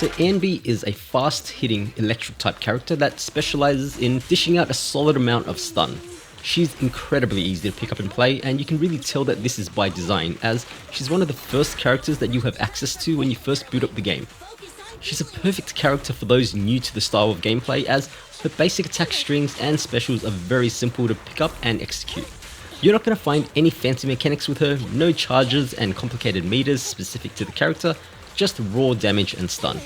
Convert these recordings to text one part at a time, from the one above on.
So Anby is a fast-hitting electric type character that specializes in dishing out a solid amount of stun. She's incredibly easy to pick up and play, and you can really tell that this is by design, as she's one of the first characters that you have access to when you first boot up the game. She's a perfect character for those new to the style of gameplay, as her basic attack strings and specials are very simple to pick up and execute. You're not going to find any fancy mechanics with her, no charges and complicated meters specific to the character, just raw damage and stun.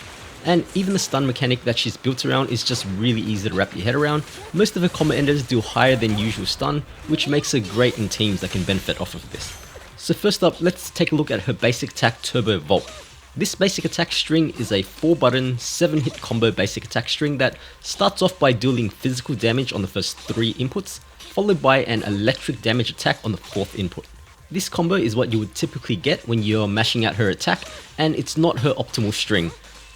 And even the stun mechanic that she's built around is just really easy to wrap your head around. Most of her combo enders do higher than usual stun, which makes her great in teams that can benefit off of this. So first up, let's take a look at her basic attack Turbo Volt. This basic attack string is a 4-button, 7-hit combo basic attack string that starts off by dealing physical damage on the first 3 inputs, followed by an electric damage attack on the 4th input. This combo is what you would typically get when you're mashing out her attack, and it's not her optimal string.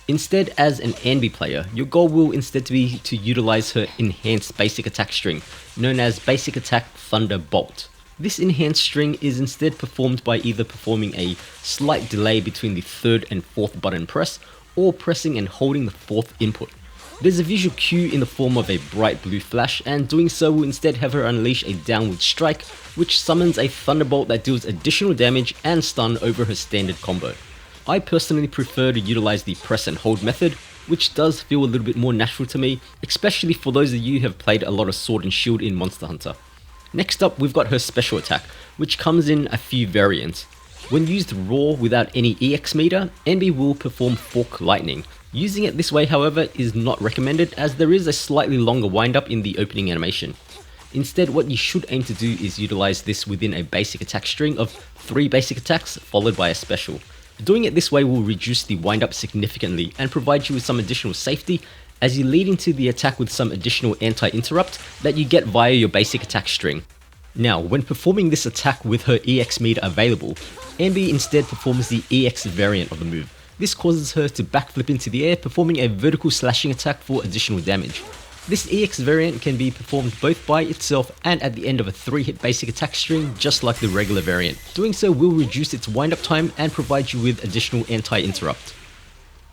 Instead, as an Anby player, your goal will instead be to utilize her enhanced basic attack string, known as Basic Attack Thunderbolt. This enhanced string is instead performed by either performing a slight delay between the 3rd and 4th button press, or pressing and holding the 4th input. There's a visual cue in the form of a bright blue flash, and doing so will instead have her unleash a downward strike, which summons a thunderbolt that deals additional damage and stun over her standard combo. I personally prefer to utilize the press and hold method, which does feel a little bit more natural to me, especially for those of you who have played a lot of Sword and Shield in Monster Hunter. Next up, we've got her special attack, which comes in a few variants. When used raw without any EX meter, Anby will perform Fork Lightning. Using it this way, however, is not recommended, as there is a slightly longer windup in the opening animation. Instead, what you should aim to do is utilize this within a basic attack string of 3 basic attacks followed by a special. Doing it this way will reduce the windup significantly and provide you with some additional safety, as you lead into the attack with some additional anti-interrupt that you get via your basic attack string. Now, when performing this attack with her EX meter available, Anby instead performs the EX variant of the move. This causes her to backflip into the air, performing a vertical slashing attack for additional damage. This EX variant can be performed both by itself and at the end of a 3-hit basic attack string, just like the regular variant. Doing so will reduce its windup time and provide you with additional anti-interrupt.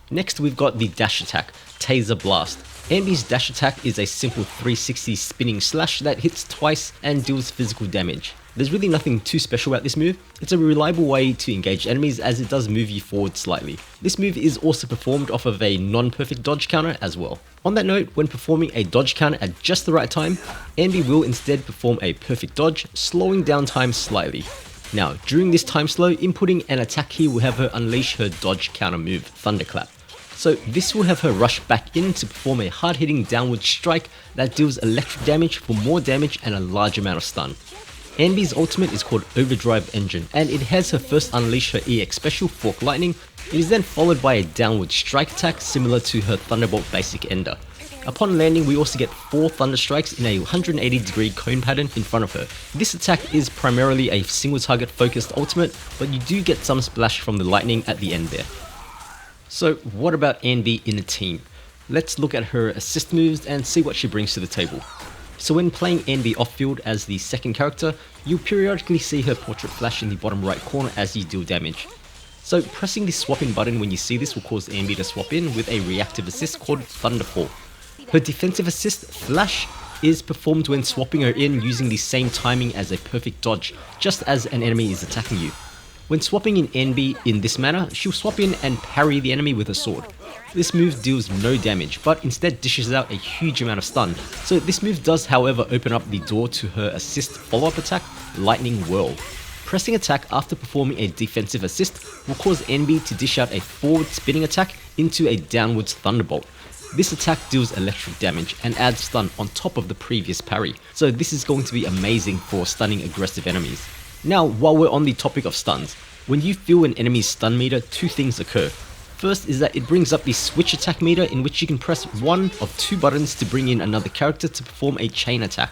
Next, we've got the dash attack, Taser Blast. Anby's dash attack is a simple 360 spinning slash that hits twice and deals physical damage. There's really nothing too special about this move. It's a reliable way to engage enemies, as it does move you forward slightly. This move is also performed off of a non-perfect dodge counter as well. On that note, when performing a dodge counter at just the right time, Anby will instead perform a perfect dodge, slowing down time slightly. Now, during this time slow, inputting an attack key will have her unleash her dodge counter move, Thunderclap. So this will have her rush back in to perform a hard-hitting downward strike that deals electric damage for more damage and a large amount of stun. Anby's ultimate is called Overdrive Engine, and it has her first unleash her EX special, Fork Lightning. It is then followed by a downward strike attack similar to her Thunderbolt basic ender. Upon landing, we also get 4 Thunder Strikes in a 180-degree cone pattern in front of her. This attack is primarily a single target focused ultimate, but you do get some splash from the lightning at the end there. So what about Anby in a team? Let's look at her assist moves and see what she brings to the table. So when playing Anby off-field as the second character, you'll periodically see her portrait flash in the bottom right corner as you deal damage. So pressing the swap in button when you see this will cause Anby to swap in with a reactive assist called Thunderfall. Her defensive assist, Flash, is performed when swapping her in using the same timing as a perfect dodge, just as an enemy is attacking you. When swapping in Anby in this manner, she'll swap in and parry the enemy with her sword. This move deals no damage, but instead dishes out a huge amount of stun. So this move does, however, open up the door to her assist follow-up attack, Lightning Whirl. Pressing attack after performing a defensive assist will cause Anby to dish out a forward spinning attack into a downwards thunderbolt. This attack deals electric damage and adds stun on top of the previous parry, so this is going to be amazing for stunning aggressive enemies. Now, while we're on the topic of stuns, when you feel an enemy's stun meter, 2 things occur. First is that it brings up the switch attack meter, in which you can press one of 2 buttons to bring in another character to perform a chain attack.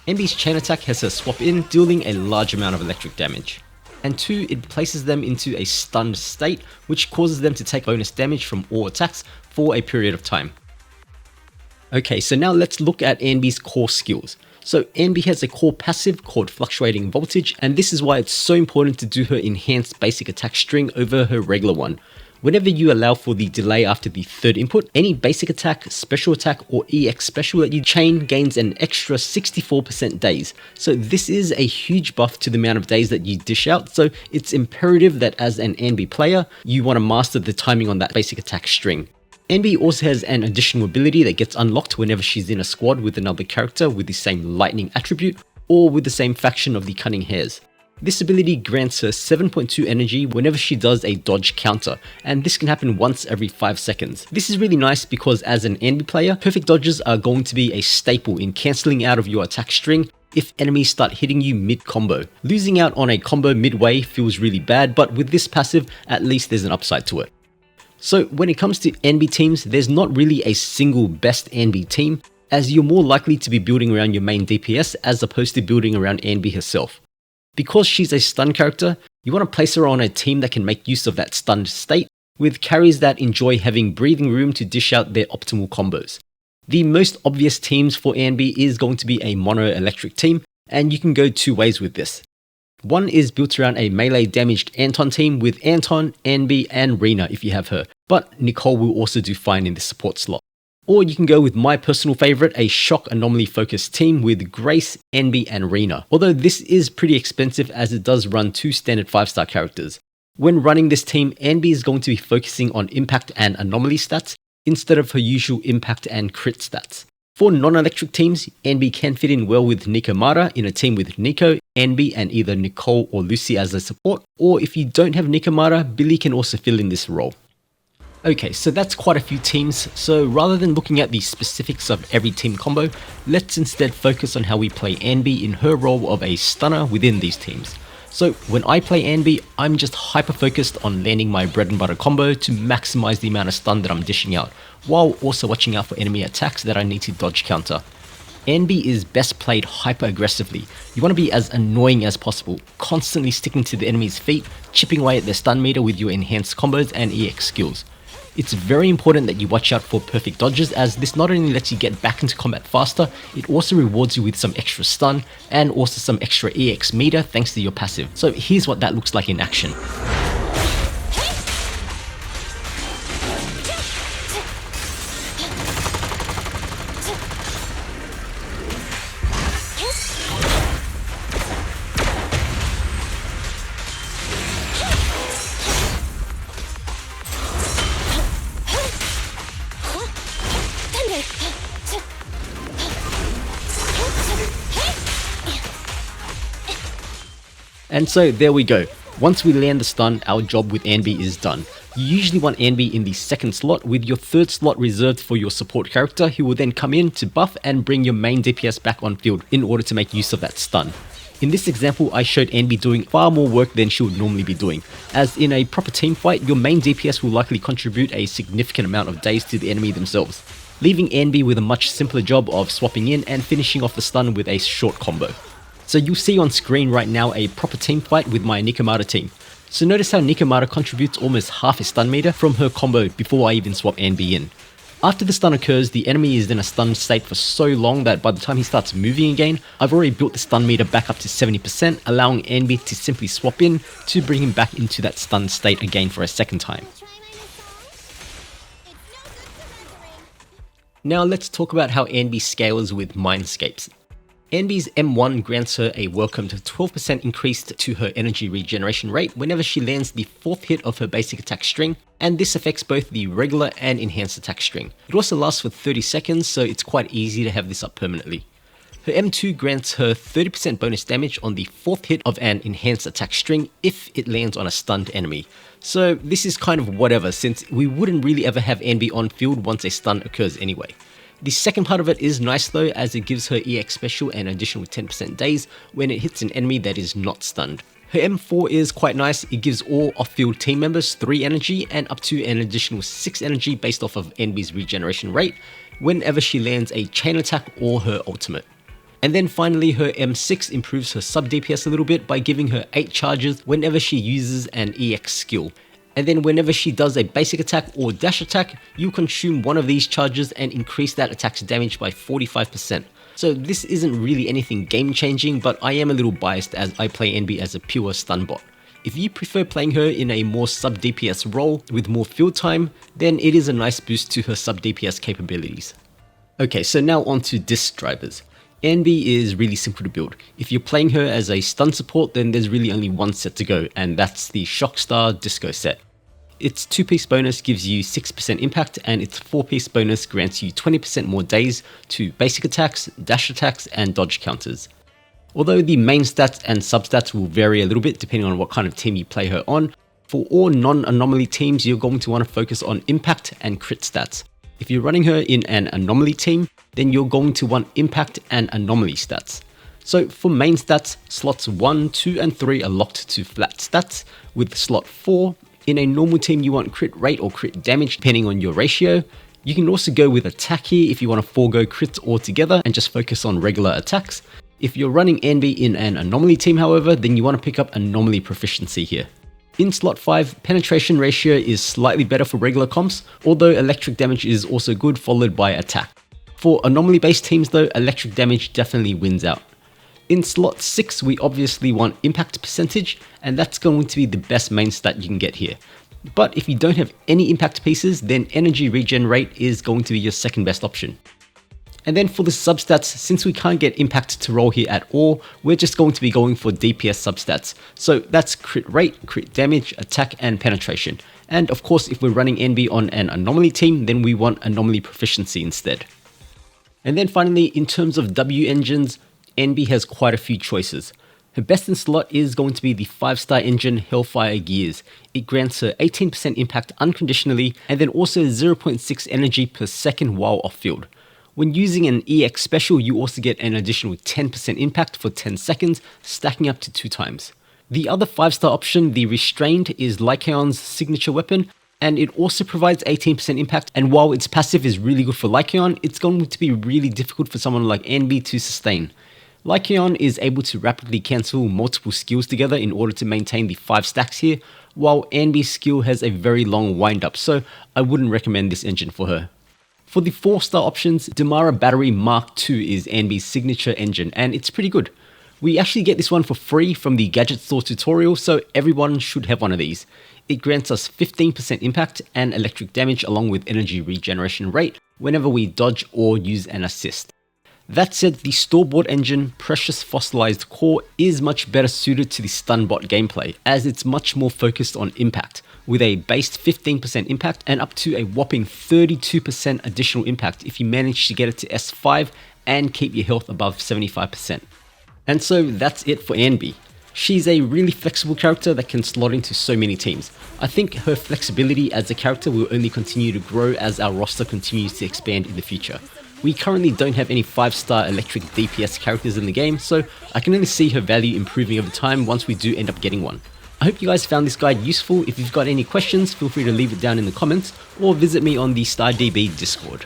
Anby's chain attack has her swap in, dealing a large amount of electric damage. And 2, it places them into a stunned state, which causes them to take bonus damage from all attacks for a period of time. Okay, so now let's look at Anby's core skills. So Anby has a core passive called Fluctuating Voltage, and this is why it's so important to do her enhanced basic attack string over her regular one. Whenever you allow for the delay after the third input, any basic attack, special attack, or EX special that you chain gains an extra 64% days. So this is a huge buff to the amount of days that you dish out, so it's imperative that as an Anby player, you want to master the timing on that basic attack string. Anby also has an additional ability that gets unlocked whenever she's in a squad with another character with the same lightning attribute, or with the same faction of the Cunning Hares. This ability grants her 7.2 energy whenever she does a dodge counter, and this can happen once every 5 seconds. This is really nice because as an Anby player, perfect dodges are going to be a staple in cancelling out of your attack string if enemies start hitting you mid-combo. Losing out on a combo midway feels really bad, but with this passive, at least there's an upside to it. So when it comes to Anby teams, there's not really a single best Anby team, as you're more likely to be building around your main DPS as opposed to building around Anby herself. Because she's a stun character, you want to place her on a team that can make use of that stunned state, with carries that enjoy having breathing room to dish out their optimal combos. The most obvious teams for Anby is going to be a mono electric team, and you can go two ways with this. One is built around a melee damaged Anton team with Anton, Anby, and Rena if you have her, but Nicole will also do fine in the support slot. Or you can go with my personal favorite, a shock anomaly focused team with Grace, Anby, and Rena. Although this is pretty expensive as it does run 2 standard 5-star characters. When running this team, Anby is going to be focusing on impact and anomaly stats instead of her usual impact and crit stats. For non-electric teams, Anby can fit in well with Nico Mara in a team with Nico, Anby, and either Nicole or Lucy as a support, or if you don't have Nico Mara, Billy can also fill in this role. Okay, so that's quite a few teams, so rather than looking at the specifics of every team combo, let's instead focus on how we play Anby in her role of a stunner within these teams. So when I play Anby, I'm just hyper focused on landing my bread and butter combo to maximize the amount of stun that I'm dishing out, while also watching out for enemy attacks that I need to dodge counter. Anby is best played hyper aggressively. You want to be as annoying as possible, constantly sticking to the enemy's feet, chipping away at their stun meter with your enhanced combos and EX skills. It's very important that you watch out for perfect dodges, as this not only lets you get back into combat faster, it also rewards you with some extra stun and also some extra EX meter thanks to your passive. So here's what that looks like in action. And so there we go. Once we land the stun, our job with Anby is done. You usually want Anby in the second slot, with your third slot reserved for your support character, who will then come in to buff and bring your main DPS back on field in order to make use of that stun. In this example, I showed Anby doing far more work than she would normally be doing, as in a proper team fight, your main DPS will likely contribute a significant amount of days to the enemy themselves, leaving Anby with a much simpler job of swapping in and finishing off the stun with a short combo. So you'll see on screen right now a proper team fight with my Nico Mara team. So notice how Nico Mara contributes almost half a stun meter from her combo before I even swap Anby in. After the stun occurs, the enemy is in a stunned state for so long that by the time he starts moving again, I've already built the stun meter back up to 70%, allowing Anby to simply swap in to bring him back into that stunned state again for a second time. Now let's talk about how Anby scales with Mindscapes. Anby's M1 grants her a welcomed 12% increase to her energy regeneration rate whenever she lands the 4th hit of her basic attack string, and this affects both the regular and enhanced attack string. It also lasts for 30 seconds, so it's quite easy to have this up permanently. Her M2 grants her 30% bonus damage on the 4th hit of an enhanced attack string if it lands on a stunned enemy. So this is kind of whatever, since we wouldn't really ever have Anby on field once a stun occurs anyway. The second part of it is nice though, as it gives her EX special an additional 10% days when it hits an enemy that is not stunned. Her M4 is quite nice. It gives all off-field team members 3 energy and up to an additional 6 energy based off of Anby's regeneration rate whenever she lands a chain attack or her ultimate. And then finally, her M6 improves her sub DPS a little bit by giving her 8 charges whenever she uses an EX skill. And then whenever she does a basic attack or dash attack, you consume one of these charges and increase that attack's damage by 45%. So this isn't really anything game changing, but I am a little biased as I play Anby as a pure stun bot. If you prefer playing her in a more sub DPS role with more field time, then it is a nice boost to her sub DPS capabilities. Okay, so now on to disc drivers. Anby is really simple to build. If you're playing her as a stun support, then there's really only one set to go, and that's the Shockstar Disco set. Its 2-piece bonus gives you 6% impact, and its 4-piece bonus grants you 20% more days to basic attacks, dash attacks, and dodge counters. Although the main stats and substats will vary a little bit depending on what kind of team you play her on, for all non-anomaly teams you're going to want to focus on impact and crit stats. If you're running her in an anomaly team, then you're going to want impact and anomaly stats. So for main stats, slots 1, 2, and 3 are locked to flat stats, with slot 4, in a normal team you want crit rate or crit damage depending on your ratio. You can also go with attack here if you want to forego crits altogether and just focus on regular attacks. If you're running Anby in an anomaly team however, then you want to pick up anomaly proficiency here. In slot 5, penetration ratio is slightly better for regular comps, although electric damage is also good, followed by attack. For anomaly based teams though, electric damage definitely wins out. In slot 6, we obviously want impact percentage, and that's going to be the best main stat you can get here. But if you don't have any impact pieces, then energy regen rate is going to be your second best option. And then for the substats, since we can't get impact to roll here at all, we're just going to be going for DPS substats. So that's crit rate, crit damage, attack, and penetration. And of course, if we're running Anby on an anomaly team, then we want anomaly proficiency instead. And then finally, in terms of W engines, Anby has quite a few choices. Her best in slot is going to be the 5-star engine Hellfire Gears. It grants her 18% impact unconditionally, and then also 0.6 energy per second while off field. When using an EX special, you also get an additional 10% impact for 10 seconds, stacking up to 2 times. The other 5-star option, the Restrained, is Lycaon's signature weapon, and it also provides 18% impact, and while its passive is really good for Lycaon, it's going to be really difficult for someone like Anby to sustain. Lycaon is able to rapidly cancel multiple skills together in order to maintain the 5 stacks here, while Anby's skill has a very long wind-up, so I wouldn't recommend this engine for her. For the 4-star options, Demara Battery Mark II is Anby's signature engine, and it's pretty good. We actually get this one for free from the Gadget Store tutorial, so everyone should have one of these. It grants us 15% impact and electric damage along with energy regeneration rate whenever we dodge or use an assist. That said, the store-bought engine, Precious Fossilized Core, is much better suited to the Stunbot gameplay, as it's much more focused on impact, with a base 15% impact and up to a whopping 32% additional impact if you manage to get it to S5 and keep your health above 75%. And so that's it for Anby. She's a really flexible character that can slot into so many teams. I think her flexibility as a character will only continue to grow as our roster continues to expand in the future. We currently don't have any 5-star electric DPS characters in the game, so I can only see her value improving over time once we do end up getting one. I hope you guys found this guide useful. If you've got any questions, feel free to leave it down in the comments or visit me on the StarDB Discord.